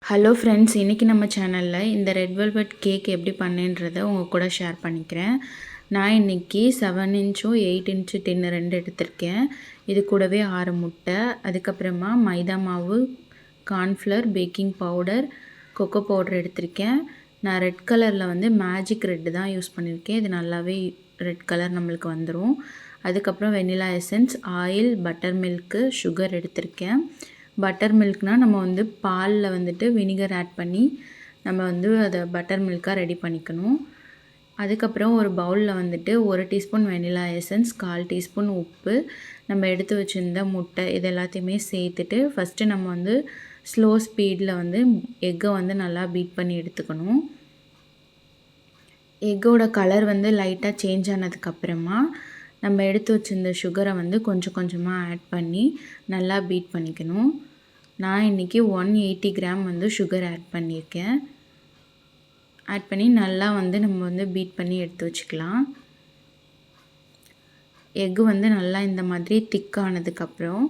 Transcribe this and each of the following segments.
Hello friends, இன்றைக்கி நம்ம சேனலில் இந்த ரெட் வெல்வெட் கேக் எப்படி பண்ணேன்றதை உங்கள் கூட ஷேர் பண்ணிக்கிறேன். நான் இன்றைக்கி 7 இன்ச்சும் 8 இன்ச்சு டின்னு 2 எடுத்திருக்கேன். இது கூடவே 6 முட்டை, அதுக்கப்புறமா மைதா மாவு, cornflour, baking powder, cocoa powder எடுத்திருக்கேன். நான் ரெட் கலரில் வந்து மேஜிக் ரெட்டு தான் யூஸ் பண்ணியிருக்கேன். இது நல்லாவே ரெட் கலர் நம்மளுக்கு வந்துடும். அதுக்கப்புறம் vanilla essence, oil, butter milk, sugar எடுத்திருக்கேன். பட்டர் மில்க்னால் நம்ம வந்து பாலில் வந்துட்டு வினிகர் ஆட் பண்ணி நம்ம வந்து அதை பட்டர் மில்காக ரெடி பண்ணிக்கணும். அதுக்கப்புறம் ஒரு பவுலில் வந்துட்டு 1 டீஸ்பூன் வெனிலா எசன்ஸ், 1/4 டீஸ்பூன் உப்பு, நம்ம எடுத்து வச்சுருந்த முட்டை இது எல்லாத்தையுமே சேர்த்துட்டு ஃபஸ்ட்டு நம்ம வந்து ஸ்லோ ஸ்பீடில் வந்து எக்கை வந்து நல்லா பீட் பண்ணி எடுத்துக்கணும். எக்கோட கலர் வந்து லைட்டாக சேஞ்ச் ஆனதுக்கப்புறமா நம்ம எடுத்து வச்சுருந்த சுகரை வந்து கொஞ்சம் கொஞ்சமாக ஆட் பண்ணி நல்லா பீட் பண்ணிக்கணும். நான் இன்றைக்கி 180 கிராம் வந்து சுகர் ஆட் பண்ணியிருக்கேன். ஆட் பண்ணி நல்லா வந்து நம்ம வந்து பீட் பண்ணி எடுத்து வச்சுக்கலாம். எக்கு வந்து நல்லா இந்த மாதிரி திக்கானதுக்கப்புறம்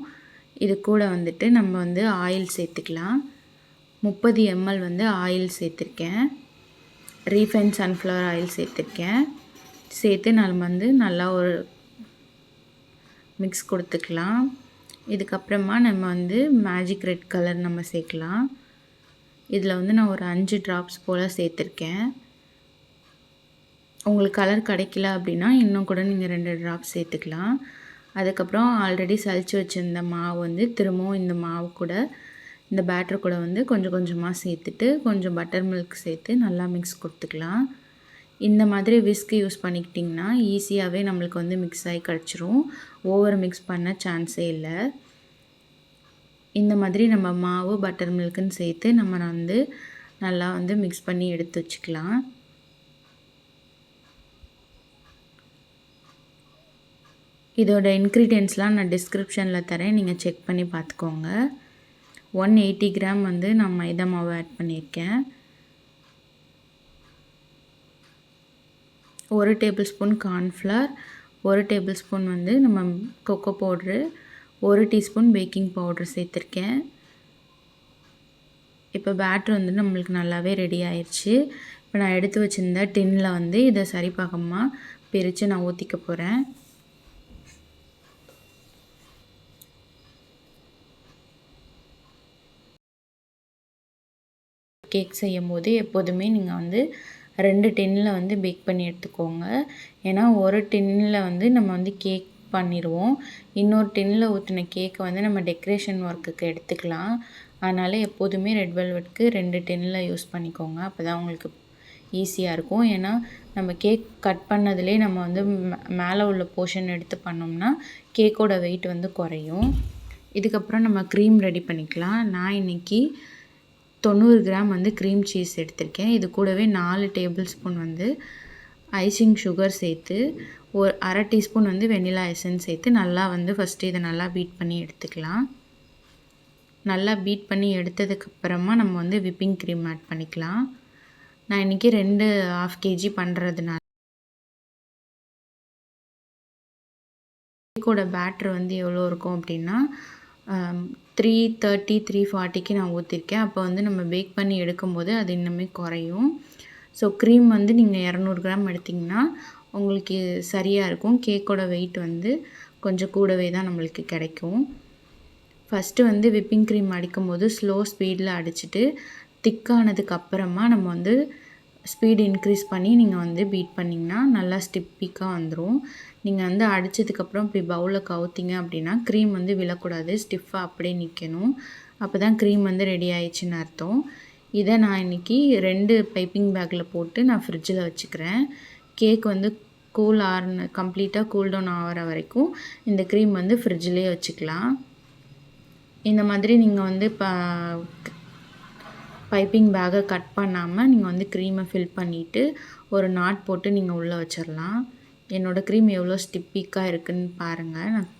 இது கூட வந்துட்டு நம்ம வந்து ஆயில் சேர்த்துக்கலாம். 30 ml வந்து ஆயில் சேர்த்துருக்கேன். ரீஃபைண்ட் சன்ஃப்ளவர் ஆயில் சேர்த்துருக்கேன். சேர்த்து நம்ம வந்து நல்லா ஒரு மிக்ஸ் கொடுத்துக்கலாம். இதுக்கப்புறமா நம்ம வந்து மேஜிக் ரெட் கலர் நம்ம சேர்க்கலாம். இதில் வந்து நான் ஒரு 5 ட்ராப்ஸ் போல் சேர்த்துருக்கேன். உங்களுக்கு கலர் கிடைக்கல அப்படின்னா இன்னும் கூட நீங்கள் 2 ட்ராப்ஸ் சேர்த்துக்கலாம். அதுக்கப்புறம் ஆல்ரெடி சலிச்சு வச்சுருந்த மாவு வந்து திரும்பவும் இந்த மாவு கூட இந்த பேட்டர் கூட வந்து கொஞ்சம் கொஞ்சமாக சேர்த்துட்டு கொஞ்சம் பட்டர் மில்க் சேர்த்து நல்லா மிக்ஸ் கொடுத்துக்கலாம். இந்த மாதிரி விஸ்க் யூஸ் பண்ணிக்கிட்டிங்கன்னா ஈஸியாகவே நம்மளுக்கு வந்து மிக்ஸ் ஆகி கிடச்சிரும். ஓவர் மிக்ஸ் பண்ண சான்ஸே இல்லை. இந்த மாதிரி நம்ம மாவு பட்டர் மில்க்குன்னு சேர்த்து நம்ம வந்து நல்லா வந்து மிக்ஸ் பண்ணி எடுத்து வச்சுக்கலாம். இதோட இன்க்ரீடியன்ட்ஸ்லாம் நான் டிஸ்கிரிப்ஷனில் தரேன், நீங்கள் செக் பண்ணி பார்த்துக்கோங்க. 180 கிராம் வந்து நான் மைதா மாவு ஆட் பண்ணியிருக்கேன். 1 table spoon cornflour, 1 table spoon வந்து நம்ம kho kho powder, 1 teaspoon baking powder சேர்த்துருக்கேன். இப்போ பேட்டர் வந்து நம்மளுக்கு நல்லாவே ரெடி ஆயிடுச்சு. இப்போ நான் எடுத்து வச்சுருந்த டின்னில் வந்து இதை சரிபாகமாக பிரித்து நான் ஊற்றிக்க போகிறேன். கேக் செய்யும் போது எப்போதுமே நீங்கள் வந்து 2 டின்னில் வந்து பேக் பண்ணி எடுத்துக்கோங்க. ஏன்னா ஒரு டின்னில் வந்து நம்ம வந்து கேக் பண்ணிடுவோம். இன்னொரு டின்னில் ஊற்றின கேக்கை வந்து நம்ம டெக்கரேஷன் ஒர்க்குக்கு எடுத்துக்கலாம். அதனால் எப்போதுமே ரெட் வெல்வெட்க்கு 2 டின்னில் யூஸ் பண்ணிக்கோங்க. அப்போ தான் உங்களுக்கு ஈஸியாக இருக்கும். ஏன்னா நம்ம கேக் கட் பண்ணதுலேயே நம்ம வந்து மேலே உள்ள போர்ஷன் எடுத்து பண்ணோம்னா கேக்கோட வெயிட் வந்து குறையும். இதுக்கப்புறம் நம்ம க்ரீம் ரெடி பண்ணிக்கலாம். நான் இன்றைக்கி 90 கிராம் வந்து க்ரீம் சீஸ் எடுத்திருக்கேன். இது கூடவே 4 டேபிள் ஸ்பூன் வந்து ஐசிங் சுகர் சேர்த்து ஒரு 1/2 டீஸ்பூன் வந்து வெனிலா எசன்ஸ் சேர்த்து நல்லா வந்து ஃபஸ்ட்டு இதை நல்லா பீட் பண்ணி எடுத்துக்கலாம். நல்லா பீட் பண்ணி எடுத்ததுக்கப்புறமா நம்ம வந்து விப்பிங் க்ரீம் ஆட் பண்ணிக்கலாம். நான் இன்றைக்கி 2.5 kg பண்ணுறதுனால கேக்கோட பேட்டர் வந்து எவ்வளோ இருக்கும் அப்படின்னா 330 340க்கு நான் ஊற்றிருக்கேன். அப்போ வந்து நம்ம பேக் பண்ணி எடுக்கும்போது அது இன்னுமே குறையும். ஸோ க்ரீம் வந்து நீங்கள் 200 கிராம் எடுத்திங்கன்னா உங்களுக்கு சரியாக இருக்கும். கேக்கோட வெயிட் வந்து கொஞ்சம் கூடவே தான் நம்மளுக்கு கிடைக்கும். ஃபஸ்ட்டு வந்து விப்பிங் க்ரீம் அடிக்கும்போது ஸ்லோ ஸ்பீடில் அடிச்சுட்டு திக்கானதுக்கப்புறமா நம்ம வந்து ஸ்பீடு இன்க்ரீஸ் பண்ணி நீங்கள் வந்து பீட் பண்ணிங்கன்னா நல்லா ஸ்டிப்பிக்காக வந்துடும். நீங்கள் வந்து அடித்ததுக்கப்புறம் இப்படி பவுலில் கவுத்திங்க அப்படின்னா க்ரீம் வந்து விழக்கூடாது, ஸ்டிஃபாக அப்படியே நிற்கணும். அப்போ தான் க்ரீம் வந்து ரெடி ஆயிடுச்சுன்னு அர்த்தம். இதை நான் இன்றைக்கி 2 பைப்பிங் பேக்கில் போட்டு நான் ஃப்ரிட்ஜில் வச்சுக்கிறேன். கேக் வந்து கம்ப்ளீட்டாக கூல் டவுன் ஆகிற வரைக்கும் இந்த க்ரீம் வந்து ஃப்ரிட்ஜிலே வச்சுக்கலாம். இந்த மாதிரி நீங்கள் வந்து பைப்பிங் பேக்கை கட் பண்ணாமல் நீங்கள் வந்து க்ரீமை ஃபில் பண்ணிவிட்டு ஒரு நாட் போட்டு நீங்கள் உள்ளே வச்சிடலாம். என்னோடய க்ரீம் எவ்வளோ ஸ்டிப்பிக்காக இருக்குதுன்னு பாருங்கள். நான்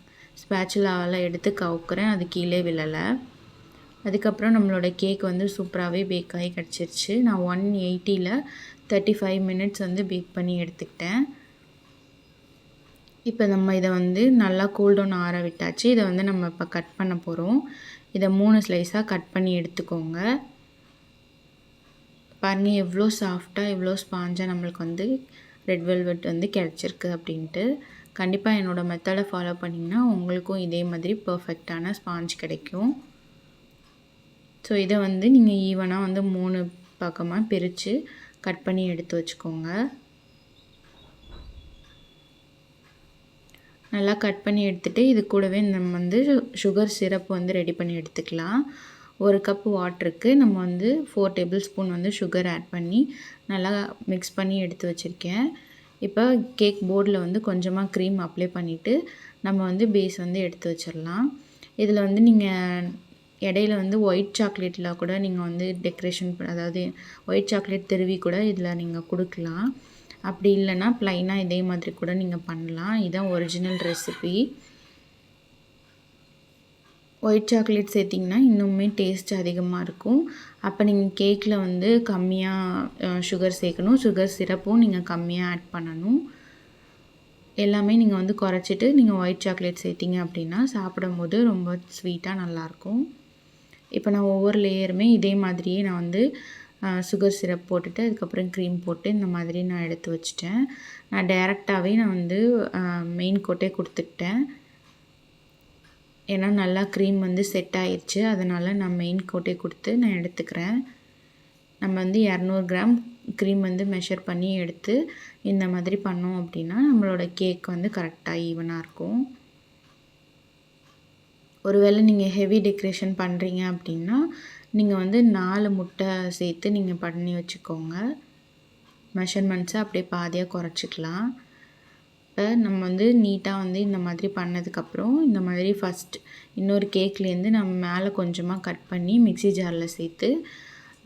ஸ்பேச்சுலாவால் எடுத்து கவுக்குறேன், அது கீழே விழலை. அதுக்கப்புறம் நம்மளோட கேக் வந்து சூப்பராகவே பேக் ஆகி கிடச்சிருச்சு. நான் 180ல் 35 மினிட்ஸ் வந்து பேக் பண்ணி எடுத்துக்கிட்டேன். இப்போ நம்ம இதை வந்து நல்லா கூல்டவுன் ஆற விட்டாச்சு. இதை வந்து நம்ம இப்போ கட் பண்ண போகிறோம். இதை 3 ஸ்லைஸாக கட் பண்ணி எடுத்துக்கோங்க. பாருங்கள் எவ்வளோ சாஃப்டாக எவ்வளோ ஸ்பாஞ்சாக நம்மளுக்கு வந்து ரெட் வெல்வெட் வந்து கிடச்சிருக்கு அப்படின்ட்டு. கண்டிப்பாக என்னோடய மெத்தடை ஃபாலோ பண்ணிங்கன்னா உங்களுக்கும் இதே மாதிரி பர்ஃபெக்டான ஸ்பாஞ்ச் கிடைக்கும். ஸோ இதை வந்து நீங்கள் ஈவனாக வந்து 3 பக்கமாக பிரித்து கட் பண்ணி எடுத்து வச்சுக்கோங்க. நல்லா கட் பண்ணி எடுத்துகிட்டு இது கூடவே நம்ம வந்து சுகர் சிரப் வந்து ரெடி பண்ணி எடுத்துக்கலாம். 1 கப் வாட்டருக்கு நம்ம வந்து 4 டேபிள் ஸ்பூன் வந்து சுகர் ஆட் பண்ணி நல்லா மிக்ஸ் பண்ணி எடுத்து வச்சுருக்கேன். இப்போ கேக் போர்டில் வந்து கொஞ்சமாக க்ரீம் அப்ளை பண்ணிவிட்டு நம்ம வந்து பேஸ் வந்து எடுத்து வச்சிடலாம். இதில் வந்து நீங்கள் இடையில வந்து ஒயிட் சாக்லேட்டில் கூட நீங்கள் வந்து டெக்கரேஷன் அதாவது ஒயிட் சாக்லேட் திருவி கூட இதில் நீங்கள் கொடுக்கலாம். அப்படி இல்லைன்னா ப்ளைனாக இதே மாதிரி கூட நீங்கள் பண்ணலாம். இதுதான் ஒரிஜினல் ரெசிபி. ஒயிட் சாக்லேட் சேர்த்திங்கன்னா இன்னுமே டேஸ்ட் அதிகமாக இருக்கும். அப்போ நீங்கள் கேக்கில் வந்து கம்மியாக சுகர் சேர்க்கணும். சுகர் சிரப்பும் நீங்கள் கம்மியாக ஆட் பண்ணணும். எல்லாமே நீங்கள் வந்து குறைச்சிட்டு நீங்கள் ஒயிட் சாக்லேட் சேர்த்திங்க அப்படின்னா சாப்பிடும்போது ரொம்ப ஸ்வீட்டாக நல்லாயிருக்கும். இப்போ நான் ஒவ்வொரு லேயருமே இதே மாதிரியே நான் வந்து சுகர் சிரப் போட்டுட்டு அதுக்கப்புறம் க்ரீம் போட்டு இந்த மாதிரி நான் எடுத்து வச்சுட்டேன். நான் டைரெக்டாகவே நான் வந்து மெயின் கோட்டே கொடுத்துக்கிட்டேன். ஏன்னா நல்லா க்ரீம் வந்து செட் ஆயிடுச்சு. அதனால் நான் மெயின் கோட்டே கொடுத்து நான் எடுத்துக்கிறேன். நம்ம வந்து 200 கிராம் க்ரீம் வந்து மெஷர் பண்ணி எடுத்து இந்த மாதிரி பண்ணோம் அப்படின்னா நம்மளோட கேக் வந்து கரெக்டாக ஈவனாக இருக்கும். ஒருவேளை நீங்கள் ஹெவி டெக்கரேஷன் பண்ணுறீங்க அப்படின்னா நீங்கள் வந்து 4 முட்டை சேர்த்து நீங்கள் பண்ணி வச்சுக்கோங்க. மெஷர்மெண்ட்ஸை அப்படியே பாதியாக குறைச்சிக்கலாம். இப்போ நம்ம வந்து நீட்டாக வந்து இந்த மாதிரி பண்ணதுக்கப்புறம் இந்த மாதிரி ஃபஸ்ட் இன்னொரு கேக்லேருந்து நம்ம மேலே கொஞ்சமாக கட் பண்ணி மிக்ஸி ஜாரில் சேர்த்து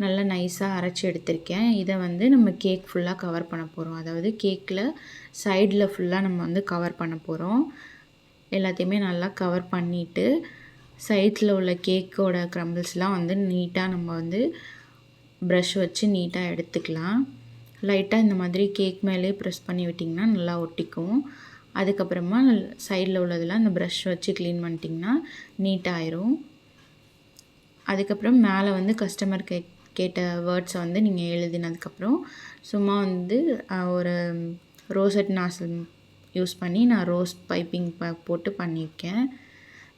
நல்லா நைஸாக அரைச்சி எடுத்திருக்கேன். இதை வந்து நம்ம கேக் ஃபுல்லாக கவர் பண்ண போகிறோம். அதாவது கேக்கில் சைடில் ஃபுல்லாக நம்ம வந்து கவர் பண்ண போகிறோம். எல்லாத்தையுமே நல்லா கவர் பண்ணிவிட்டு சைடில் உள்ள கேக்கோட க்ரம்பிள்ஸ்லாம் வந்து நீட்டாக நம்ம வந்து ப்ரஷ் வச்சு நீட்டாக எடுத்துக்கலாம். லைட்டாக இந்த மாதிரி கேக் மேலே ப்ரெஸ் பண்ணி விட்டிங்கன்னா நல்லா ஒட்டிக்கும். அதுக்கப்புறமா சைடில் உள்ளதெல்லாம் இந்த ப்ரஷ் வச்சு க்ளீன் பண்ணிட்டிங்கன்னா நீட்டாகிடும். அதுக்கப்புறம் மேலே வந்து கஸ்டமர் கேட்ட வேர்ட்ஸை வந்து நீங்கள் எழுதினதுக்கப்புறம் சும்மா வந்து ஒரு ரோசட் நாசில் யூஸ் பண்ணி நான் ரோஸ் பைப்பிங் போட்டு பண்ணியிருக்கேன்.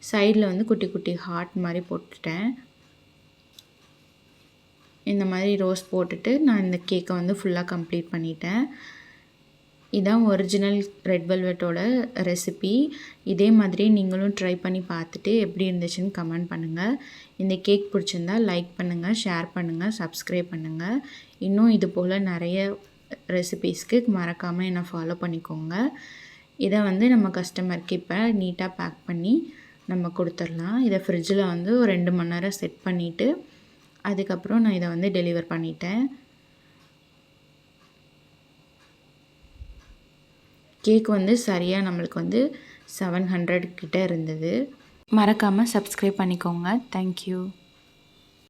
சைடில் வந்து குட்டி குட்டி ஹார்ட் மாதிரி போட்டுட்டேன். இந்த மாதிரி ரோஸ் போட்டுட்டு நான் இந்த கேக்கை வந்து ஃபுல்லாக கம்ப்ளீட் பண்ணிட்டேன். இதான் ஒரிஜினல் ரெட் வெல்வெட்டோட ரெசிபி. இதே மாதிரி நீங்களும் ட்ரை பண்ணி பார்த்துட்டு எப்படி இருந்துச்சுன்னு கமெண்ட் பண்ணுங்கள். இந்த கேக் பிடிச்சிருந்தா லைக் பண்ணுங்கள், ஷேர் பண்ணுங்கள், சப்ஸ்கிரைப் பண்ணுங்கள். இன்னும் இது போல் நிறைய ரெசிபீஸ்க்கு மறக்காமல் என்னை ஃபாலோ பண்ணிக்கோங்க. இதை வந்து நம்ம கஸ்டமருக்கு இப்போ நீட்டாக பேக் பண்ணி நம்ம கொடுத்துடலாம். இதை ஃப்ரிட்ஜில் வந்து ஒரு 2 மணி நேரம் செட் பண்ணிவிட்டு அதுக்கப்புறம் நான் இதை வந்து டெலிவர் பண்ணிட்டேன். கேக் வந்து சரியாக நம்மளுக்கு வந்து 700 கிட்ட இருந்தது. மறக்காமல் சப்ஸ்கிரைப் பண்ணிக்கோங்க. தேங்க்யூ.